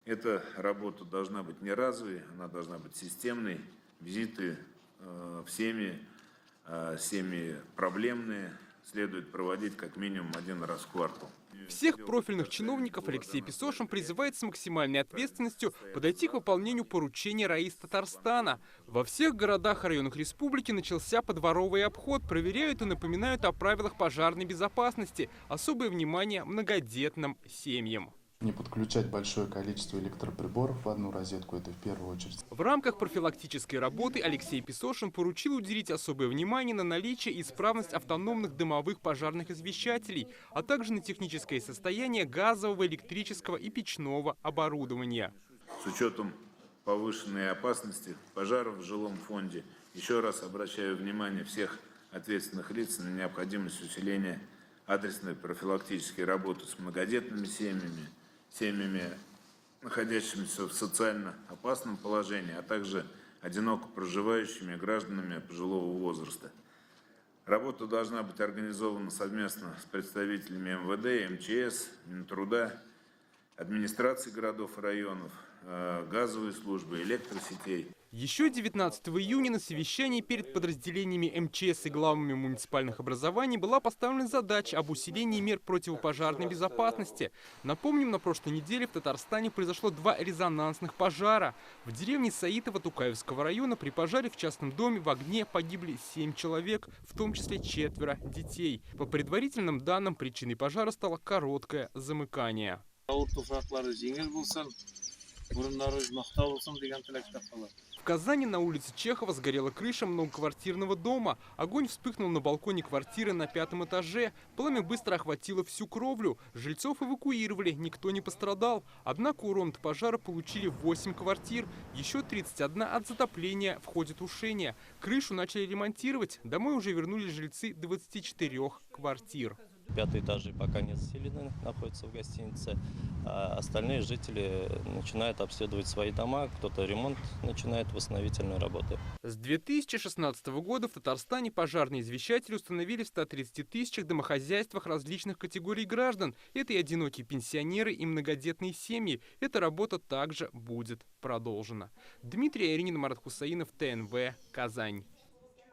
Эта работа должна быть не разовой, она должна быть системной. Визиты в семьи, семьи проблемные следует проводить как минимум один раз в квартал. Всех профильных чиновников Алексей Песошин призывает с максимальной ответственностью подойти к выполнению поручения РАИС Татарстана. Во всех городах и районах республики начался подворовый обход. Проверяют и напоминают о правилах пожарной безопасности. Особое внимание многодетным семьям. Не подключать большое количество электроприборов в одну розетку, это в первую очередь. В рамках профилактической работы Алексей Песошин поручил уделить особое внимание на наличие и исправность автономных дымовых пожарных извещателей, а также на техническое состояние газового, электрического и печного оборудования. С учетом повышенной опасности пожаров в жилом фонде, еще раз обращаю внимание всех ответственных лиц на необходимость усиления адресной профилактической работы с многодетными семьями, находящимися в социально опасном положении, а также одиноко проживающими гражданами пожилого возраста. Работа должна быть организована совместно с представителями МВД, МЧС, Минтруда, администрации городов и районов, газовой службы, электросетей. Еще 19 июня на совещании перед подразделениями МЧС и главами муниципальных образований была поставлена задача об усилении мер противопожарной безопасности. Напомним, на прошлой неделе в Татарстане произошло 2 резонансных пожара. В деревне Саитово Тукаевского района при пожаре в частном доме в огне погибли 7 человек, в том числе 4 детей. По предварительным данным, причиной пожара стало короткое замыкание. В Казани на улице Чехова сгорела крыша многоквартирного дома. Огонь вспыхнул на балконе квартиры на 5-м этаже. Пламя быстро охватило всю кровлю. Жильцов эвакуировали, никто не пострадал. Однако урон от пожара получили 8 квартир. Еще 31 от затопления в ходе тушения. Крышу начали ремонтировать. Домой уже вернулись жильцы 24 квартир. 5-й этажи пока не заселены, находятся в гостинице. А остальные жители начинают обследовать свои дома, кто-то ремонт начинает, восстановительные работы. С 2016 года в Татарстане пожарные извещатели установили в 130 тысячах домохозяйствах различных категорий граждан. Это и одинокие пенсионеры, и многодетные семьи. Эта работа также будет продолжена. Дмитрий Аяринин, Марат Хусаинов, ТНВ, Казань.